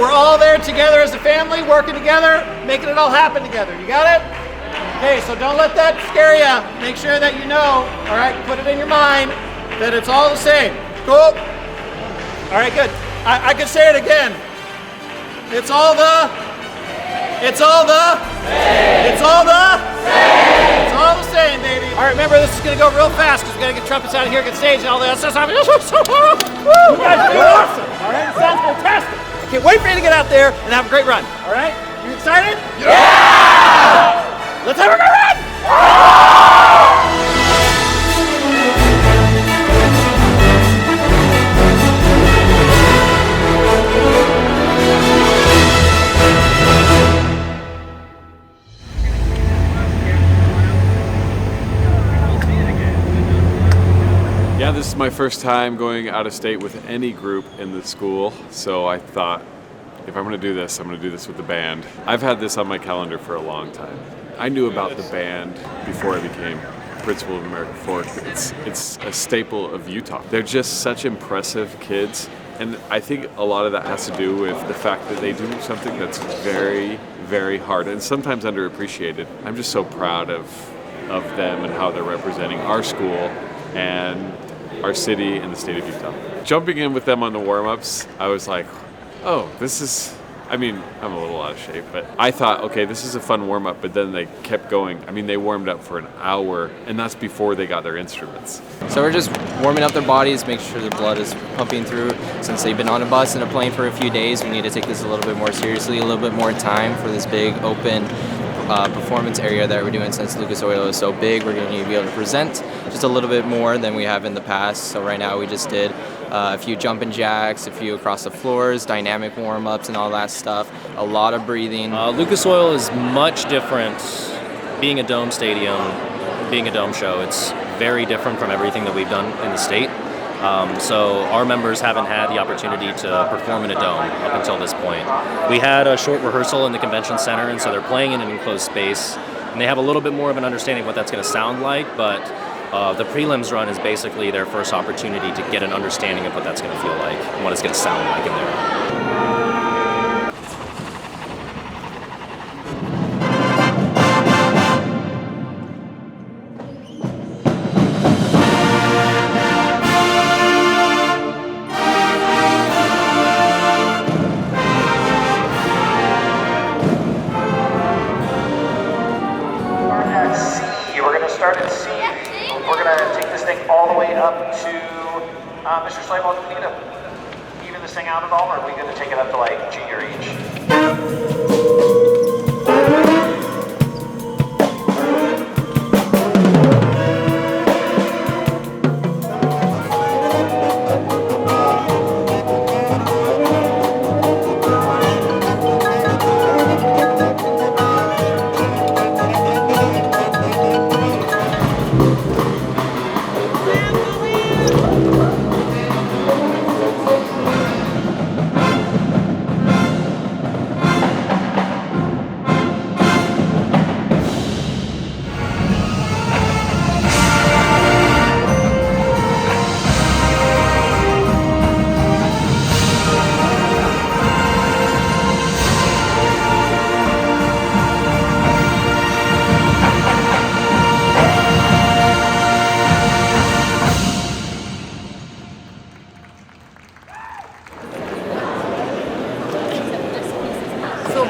we're all there together as a family, working together, making it all happen together. You got it? Okay, so don't let that scare you. Make sure that you know, all right, put it in your mind that it's all the same. Cool? All right, good. I could say it again. It's all the same. It's all the same, baby. All right, remember, this is going to go real fast because we got to get trumpets out of here, get stage and all that stuff. Woo! You guys are doing awesome. All right, it sounds fantastic. I can't wait for you to get out there and have a great run. All right? You excited? Yeah! Let's have a great run! Yeah, this is my first time going out of state with any group in the school, so I thought, if I'm going to do this, I'm going to do this with the band. I've had this on my calendar for a long time. I knew about the band before I became principal of American Fork. It's a staple of Utah. They're just such impressive kids, and I think a lot of that has to do with the fact that they do something that's very, very hard and sometimes underappreciated. I'm just so proud of them and how they're representing our school and our city and the state of Utah. Jumping in with them on the warm-ups, I was like, oh, I'm a little out of shape, but I thought, okay, this is a fun warm-up, but then they kept going. They warmed up for an hour, and that's before they got their instruments. So we're just warming up their bodies, making sure the blood is pumping through. Since they've been on a bus and a plane for a few days, we need to take this a little bit more seriously, a little bit more time for this big open performance area that we're doing. Since Lucas Oil is so big, we're going to need to be able to present just a little bit more than we have in the past. So right now we just did a few jumping jacks, a few across the floors, dynamic warm-ups and all that stuff, a lot of breathing. Lucas Oil is much different being a dome stadium, being a dome show. It's very different from everything that we've done in the state. So our members haven't had the opportunity to perform in a dome up until this point. We had a short rehearsal in the convention center, and so they're playing in an enclosed space, and they have a little bit more of an understanding of what that's going to sound like, but the prelims run is basically their first opportunity to get an understanding of what that's going to feel like and what it's going to sound like in there. Start at C. We're going to take this thing all the way up to Mr. Slavall. Do we need to even this thing out at all, or are we going to take it up to like junior H?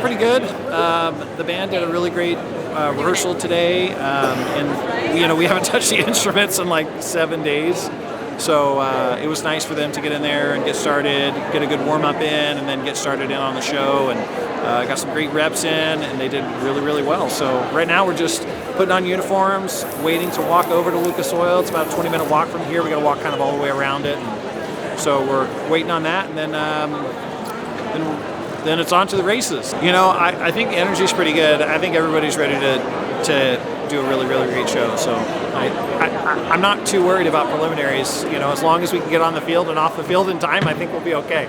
Pretty good. The band did a really great rehearsal today, and we haven't touched the instruments in like 7 days, so it was nice for them to get in there and get started, get a good warm-up in, and then get started in on the show, and got some great reps in, and they did really, really well. So right now we're just putting on uniforms, waiting to walk over to Lucas Oil. It's about a 20-minute walk from here. We got to walk kind of all the way around it, and so we're waiting on that, and then it's on to the races. I think the energy's pretty good. I think everybody's ready to do a really, really great show. So I'm not too worried about preliminaries. As long as we can get on the field and off the field in time, I think we'll be okay.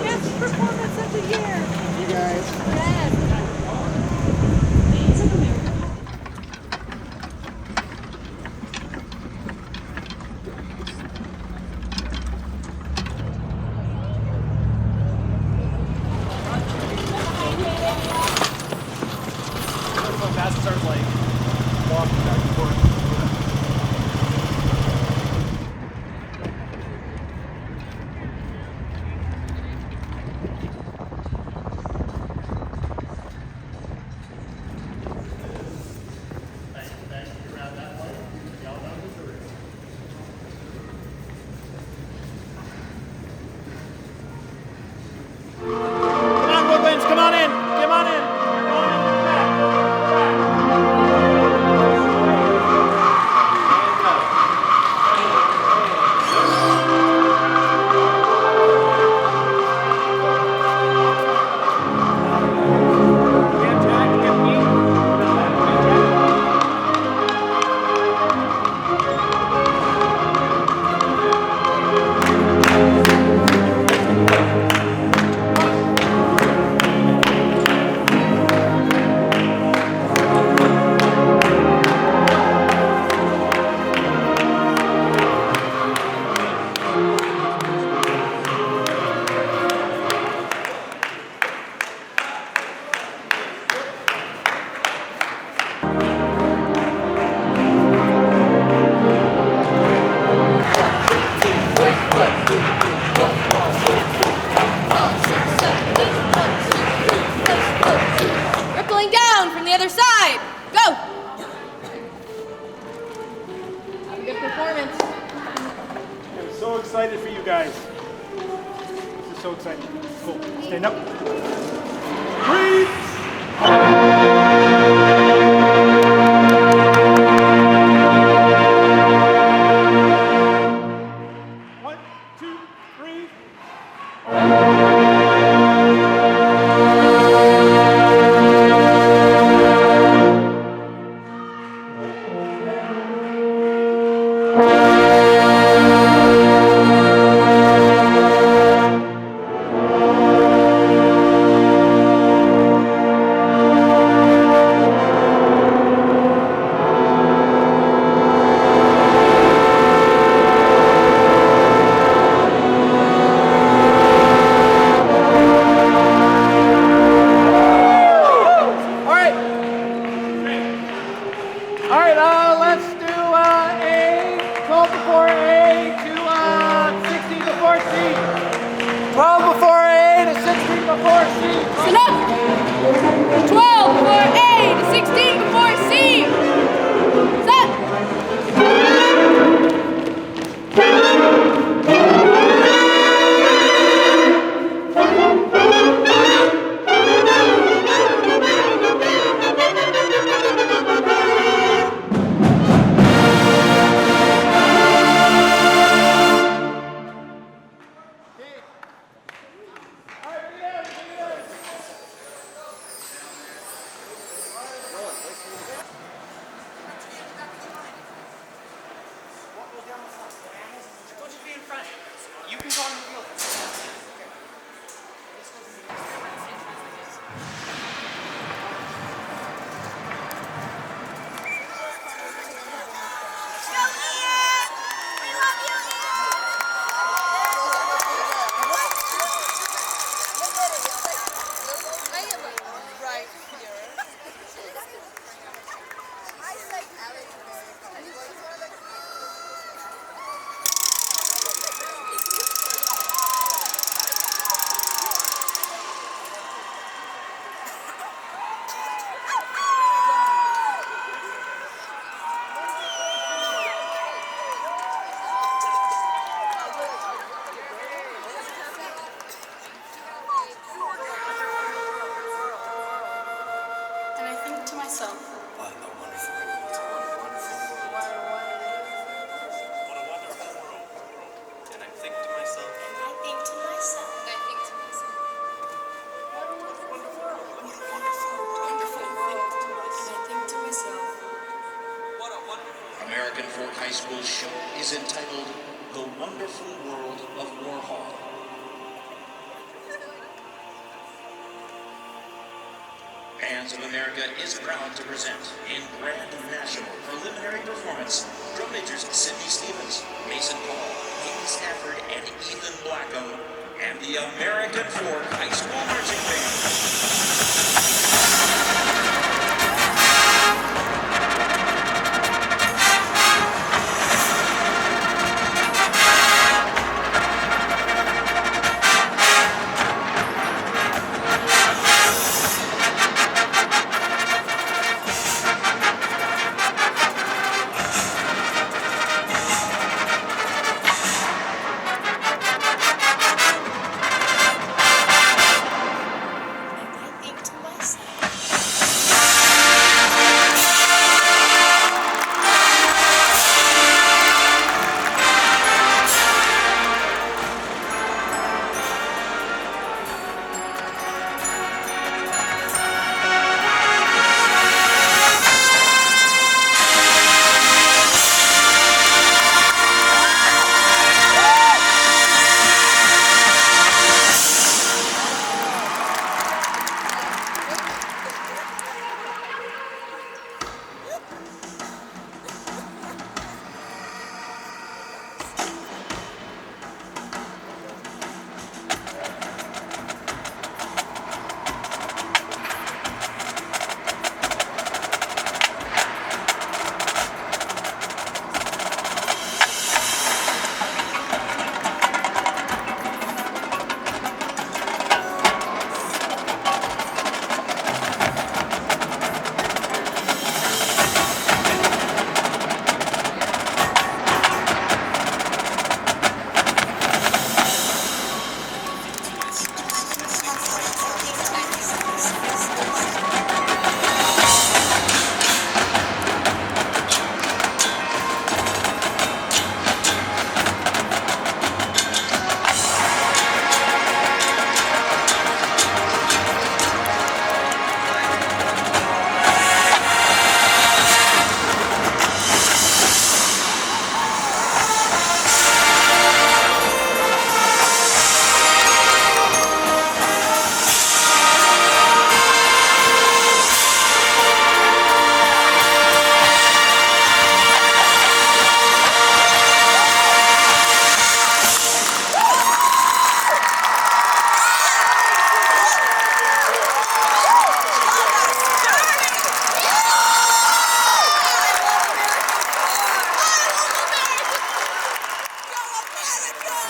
Best performance of the year. You guys. Yes. Come on, Woodlands, come on in. Come on in. Come on in. Rippling down from the other side. Go. Have a good performance. I'm so excited for you guys. This is so exciting. Cool. Stand up. Breathe. One, two, three. All right, let's do A, 12 before A to 16 before C. 12 before A to 16 before C. Sit up. 12 before A to 16 before C. Set. And I think to myself, What a wonderful world. What a wonderful world. And I think to myself. and I think to myself, And I think to myself. What a wonderful world. Wonderful world. and I think to myself, What a wonderful American Folk High School show is entitled The Wonderful World of Warhol. Bands of America is proud to present in Grand National Preliminary Performance drum majors Sidney Stevens, Mason Paul, Hayden Stafford, and Ethan Blackham, and the American Fork High School Marching Band.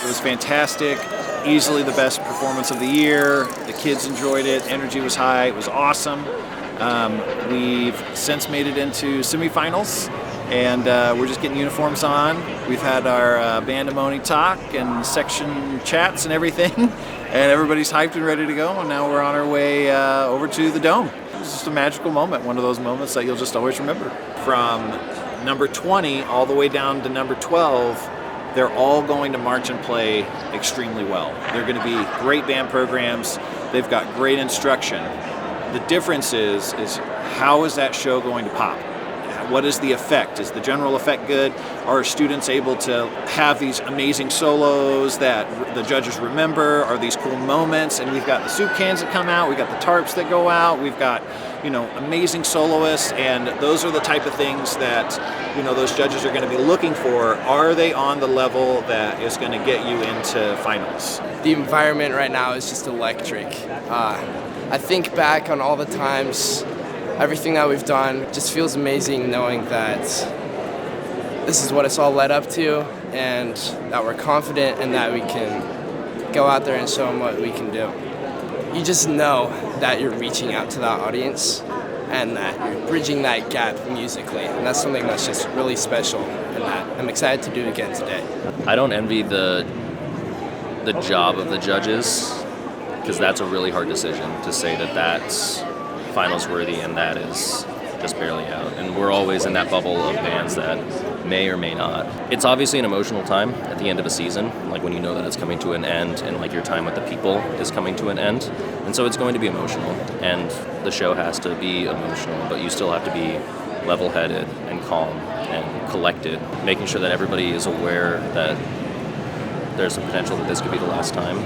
It was fantastic, easily the best performance of the year. The kids enjoyed it, energy was high, it was awesome. We've since made it into semifinals, and we're just getting uniforms on. We've had our band-a-money talk and section chats and everything, and everybody's hyped and ready to go, and now we're on our way over to the Dome. It was just a magical moment, one of those moments that you'll just always remember. From number 20 all the way down to number 12, they're all going to march and play extremely well. They're going to be great band programs. They've got great instruction. The difference is how is that show going to pop? What is the effect? Is the general effect good? Are students able to have these amazing solos that the judges remember? Are these cool moments? And we've got the soup cans that come out. We've got the tarps that go out. We've got, amazing soloists, and those are the type of things that, those judges are going to be looking for. Are they on the level that is going to get you into finals? The environment right now is just electric. I think back on all the times, everything that we've done, just feels amazing knowing that this is what it's all led up to, and that we're confident and that we can go out there and show them what we can do. You just know that you're reaching out to that audience and that you're bridging that gap musically, and that's something that's just really special, and that I'm excited to do again today. I don't envy the job of the judges, because that's a really hard decision to say that that's finals worthy and that is just barely out. And we're always in that bubble of bands that may or may not. It's obviously an emotional time at the end of a season, like when you know that it's coming to an end and like your time with the people is coming to an end. And so it's going to be emotional, and the show has to be emotional, but you still have to be level-headed and calm and collected, making sure that everybody is aware that there's a potential that this could be the last time,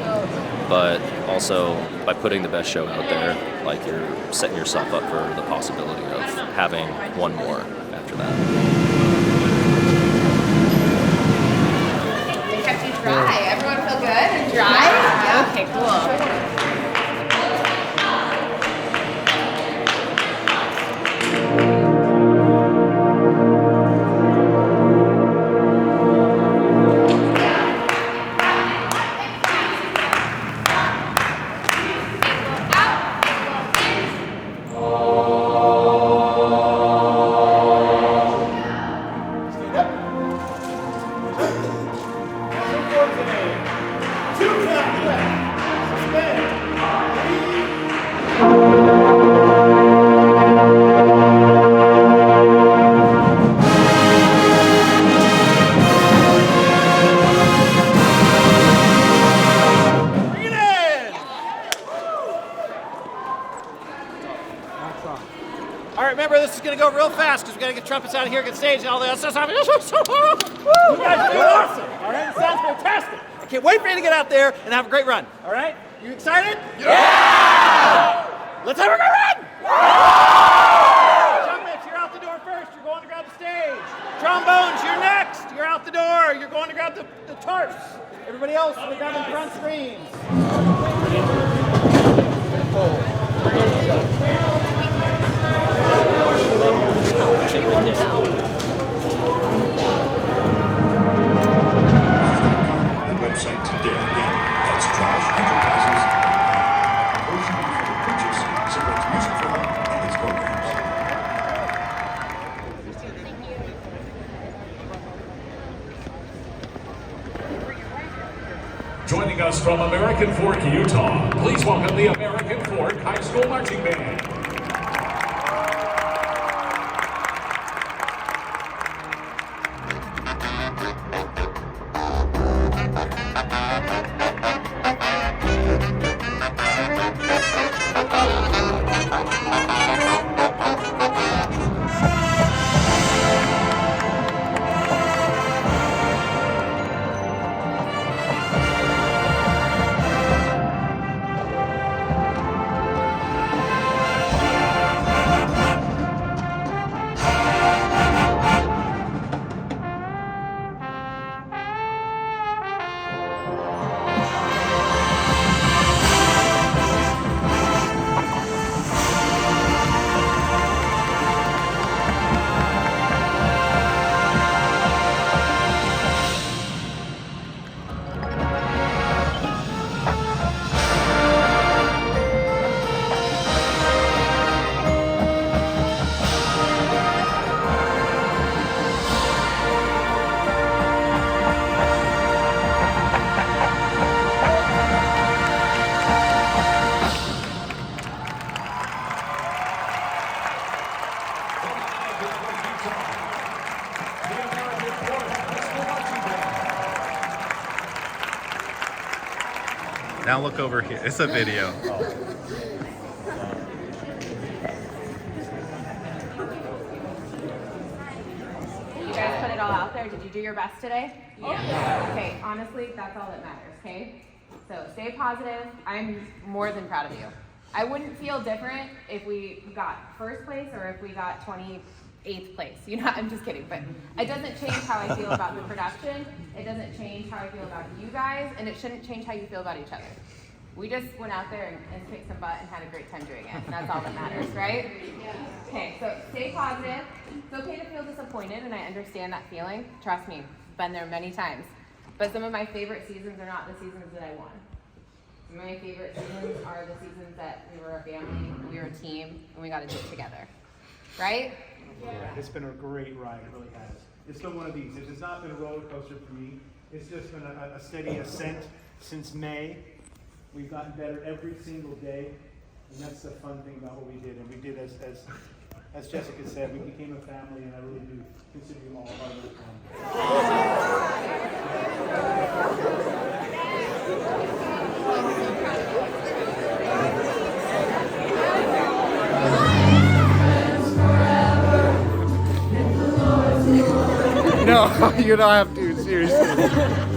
but also by putting the best show out there, like you're setting yourself up for the possibility of having one more after that. They kept you dry. Everyone feel good and dry? Yeah. Okay, cool. All right, remember this is going to go real fast because we got to get trumpets out of here, get stage, and all that stuff. You guys are doing awesome. All right, it sounds fantastic. I can't wait for you to get out there and have a great run. All right, you excited? Yeah! Let's have a great run! Trumpets, you're out the door first. You're going to grab the stage. Trombones, you're next. You're out the door. You're going to grab the tarps. Everybody else, we're grabbing front screens. Website today. That's Trash Advertisers. Portion for the purchase supports music film and its programs. Joining us from American Fork, Utah, please welcome the American Fork High School Marching Band. Now look over here. It's a video. You guys put it all out there. Did you do your best today? Yeah. Okay, honestly, that's all that matters, okay? So stay positive. I'm more than proud of you. I wouldn't feel different if we got first place or if we got 28th place. You know, I'm just kidding. But it doesn't change how I feel about the production. It doesn't change how I feel about you guys. And it shouldn't change how you feel about each other. We just went out there and kicked some butt and had a great time doing it. And that's all that matters, right? Okay, so stay positive. It's okay to feel disappointed, and I understand that feeling. Trust me, been there many times. But some of my favorite seasons are not the seasons that I won. Some of my favorite seasons are the seasons that we were a family, we were a team, and we got to do it together. Right? Yeah, it's been a great ride, it really has. It's been one of these. It has not been a roller coaster for me. It's just been a steady ascent since May. We've gotten better every single day, and that's the fun thing about what we did. And we did, as Jessica said, we became a family, and I really do consider you all part of the No, you don't have to, seriously.